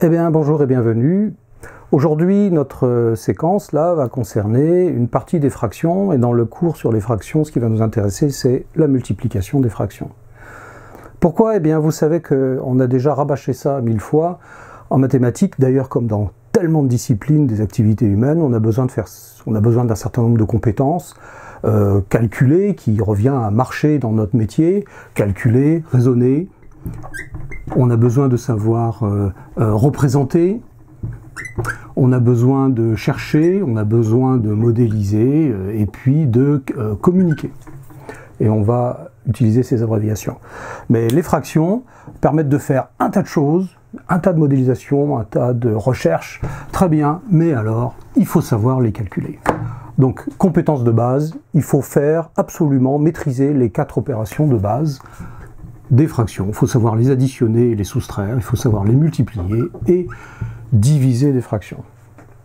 Eh bien, bonjour et bienvenue. Aujourd'hui, notre séquence là va concerner une partie des fractions, et dans le cours sur les fractions, ce qui va nous intéresser, c'est la multiplication des fractions. Pourquoi? Eh bien, vous savez qu'on a déjà rabâché ça 1000 fois en mathématiques, d'ailleurs comme dans tellement de disciplines des activités humaines, on a besoin d'un certain nombre de compétences, calculer, qui revient à marcher dans notre métier, calculer, raisonner. On a besoin de savoir représenter, on a besoin de chercher, on a besoin de modéliser et puis de communiquer. Et on va utiliser ces abréviations. Mais les fractions permettent de faire un tas de choses, un tas de modélisations, un tas de recherches, très bien, mais alors, il faut savoir les calculer. Donc, compétence de base, il faut faire absolument maîtriser les 4 opérations de base des fractions. Il faut savoir les additionner et les soustraire, il faut savoir les multiplier et diviser des fractions.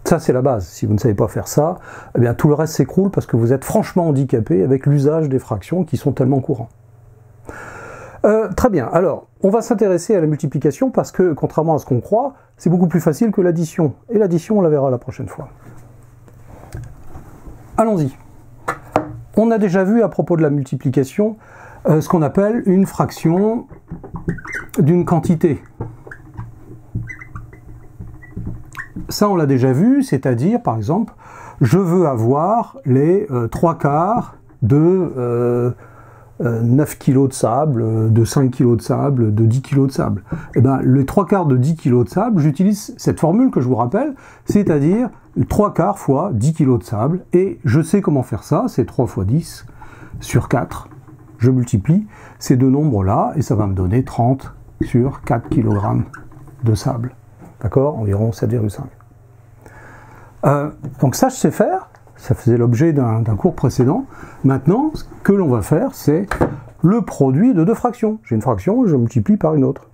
Ça, c'est la base. Si vous ne savez pas faire ça, eh bien, tout le reste s'écroule parce que vous êtes franchement handicapé avec l'usage des fractions qui sont tellement courants. Très bien. Alors, on va s'intéresser à la multiplication parce que, contrairement à ce qu'on croit, c'est beaucoup plus facile que l'addition. Et l'addition, on la verra la prochaine fois. Allons-y. On a déjà vu à propos de la multiplication ce qu'on appelle une fraction d'une quantité. Ça, on l'a déjà vu, c'est-à-dire, par exemple, je veux avoir les 3/4 de 9 kg de sable, de 5 kg de sable, de 10 kg de sable. Et bien, les 3/4 de 10 kg de sable, j'utilise cette formule que je vous rappelle, c'est-à-dire 3/4 fois 10 kg de sable, et je sais comment faire ça, c'est 3 fois 10 sur 4. Je multiplie ces deux nombres-là, et ça va me donner 30 sur 4 kg de sable. D'accord? Environ 7,5. Donc ça, je sais faire. Ça faisait l'objet d'un cours précédent. Maintenant, ce que l'on va faire, c'est le produit de deux fractions. J'ai une fraction, je multiplie par une autre.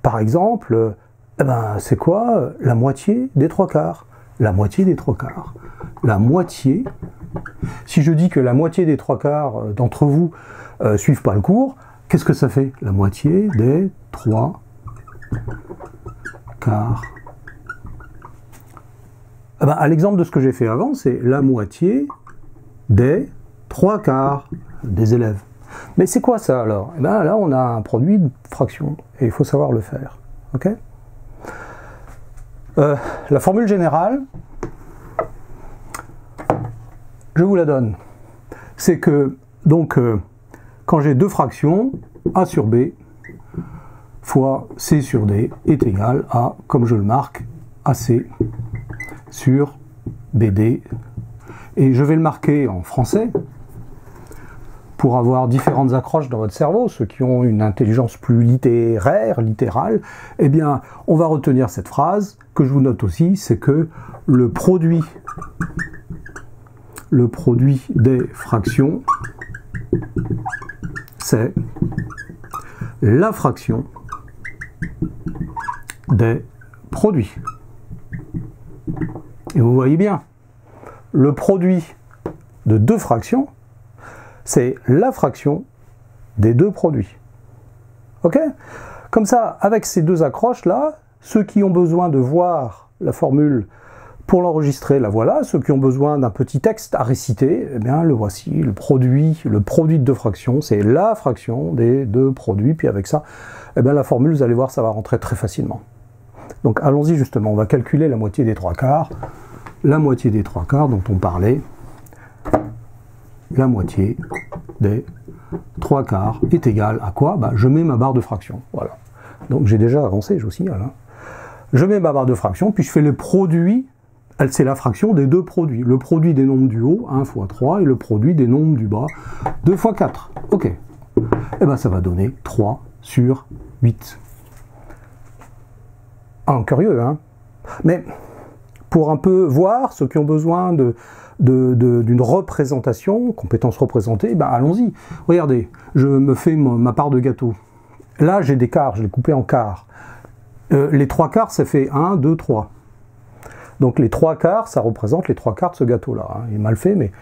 Par exemple, c'est quoi la moitié des 3/4? La moitié des 3/4. La moitié, si je dis que la moitié des 3/4 d'entre vous suivent pas le cours, qu'est-ce que ça fait? La moitié des 3/4. À l'exemple de ce que j'ai fait avant, c'est la moitié des 3/4 des élèves. Mais c'est quoi ça alors? Là, on a un produit de fraction, et il faut savoir le faire. Ok? La formule générale, je vous la donne. C'est que, donc, quand j'ai deux fractions, A sur B fois C sur D est égal à, comme je le marque, AC sur BD. Et je vais le marquer en français pour avoir différentes accroches dans votre cerveau, ceux qui ont une intelligence plus littéraire, littérale. Eh bien, on va retenir cette phrase, que je vous note aussi, c'est que le produit des fractions, c'est la fraction des produits. Et vous voyez bien, le produit de deux fractions, c'est la fraction des deux produits. Ok? Comme ça, avec ces deux accroches-là, ceux qui ont besoin de voir la formule pour l'enregistrer, la voilà. Ceux qui ont besoin d'un petit texte à réciter, eh bien, le voici. Le produit de deux fractions, c'est la fraction des deux produits. Puis avec ça, eh bien, la formule, vous allez voir, ça va rentrer très facilement. Donc allons-y justement, on va calculer la moitié des 3/4. La moitié des 3/4 dont on parlait, la moitié des 3/4 est égale à quoi? Je mets ma barre de fraction. Voilà. Donc j'ai déjà avancé, je vous signale. Hein. Je mets ma barre de fraction, puis je fais le produit, c'est la fraction des deux produits. Le produit des nombres du haut, 1 fois 3, et le produit des nombres du bas, 2 fois 4. Ok. Et bien ça va donner 3 sur 8. Curieux, hein? Mais pour un peu voir ceux qui ont besoin d'une représentation, compétence représentée, allons-y. Regardez, je me fais ma part de gâteau. Là, j'ai des quarts, je l'ai coupé en quarts. Les 3/4, ça fait 1, 2, 3. Donc les 3/4, ça représente les 3/4 de ce gâteau-là. Hein. Il est mal fait, mais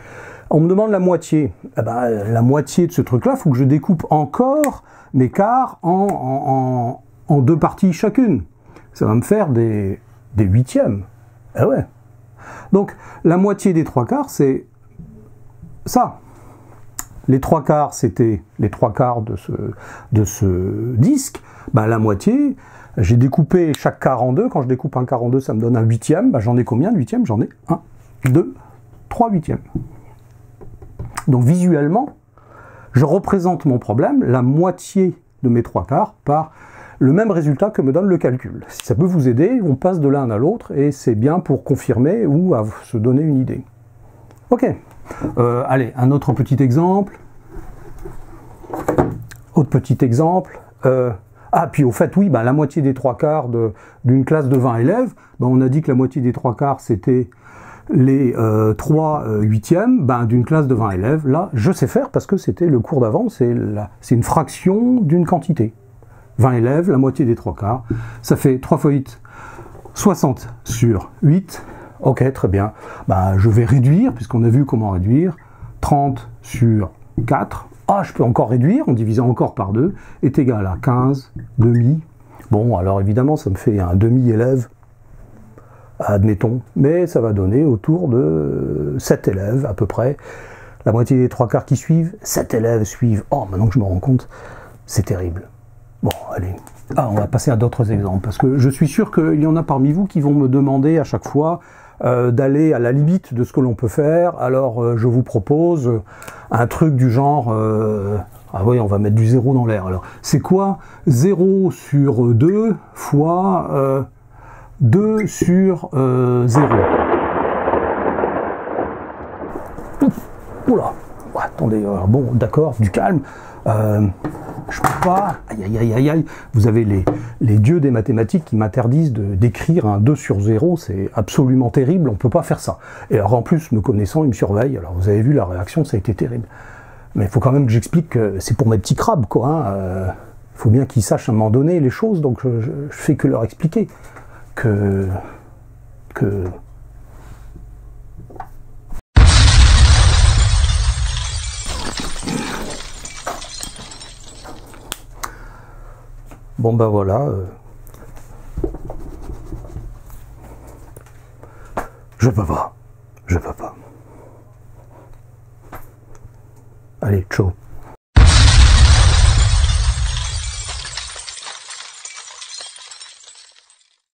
on me demande la moitié. La moitié de ce truc-là, il faut que je découpe encore mes quarts en deux parties chacune. ça va me faire des huitièmes. Eh ouais. Donc, la moitié des 3/4, c'est ça. Les 3/4, c'était les 3/4 de ce disque. Ben, la moitié, j'ai découpé chaque quart en deux. Quand je découpe un quart en deux, ça me donne un huitième. Ben, j'en ai combien de huitièmes? J'en ai 1, 2, 3 huitièmes. Donc, visuellement, je représente mon problème, la moitié de mes 3/4, par le même résultat que me donne le calcul. Si ça peut vous aider, on passe de l'un à l'autre et c'est bien pour confirmer ou à se donner une idée. Ok. Allez, un autre petit exemple. Autre petit exemple. Puis au fait, oui, ben, la moitié des 3/4 d'une classe de 20 élèves, ben, on a dit que la moitié des 3/4 c'était les 3 huitièmes d'une classe de 20 élèves. Là, je sais faire parce que c'était le cours d'avant, c'est une fraction d'une quantité. 20 élèves, la moitié des 3/4, ça fait 3 fois 8, 60 sur 8. Ok, très bien. Ben, je vais réduire, puisqu'on a vu comment réduire. 30 sur 4. Ah, je peux encore réduire, en divisant encore par 2, est égal à 15 demi. Bon, alors évidemment, ça me fait un demi-élève, admettons, mais ça va donner autour de 7 élèves, à peu près. La moitié des 3/4 qui suivent, 7 élèves suivent. Oh, maintenant que je me rends compte, c'est terrible. Bon, allez. On va passer à d'autres exemples, parce que je suis sûr qu'il y en a parmi vous qui vont me demander à chaque fois d'aller à la limite de ce que l'on peut faire. Alors, je vous propose un truc du genre... ah oui, on va mettre du 0 dans l'air. Alors, c'est quoi 0 sur 2 fois 2 sur 0? Oula, attendez, bon, d'accord, du calme. Je peux pas, aïe, vous avez les dieux des mathématiques qui m'interdisent d'écrire un 2 sur 0, c'est absolument terrible, on peut pas faire ça. Et alors en plus, me connaissant, ils me surveillent, alors vous avez vu la réaction, ça a été terrible. Mais il faut quand même que j'explique que c'est pour mes petits crabes, quoi. Il faut bien qu'ils sachent à un moment donné les choses, donc je fais que leur expliquer que... Bon ben voilà, je peux pas. Allez, ciao.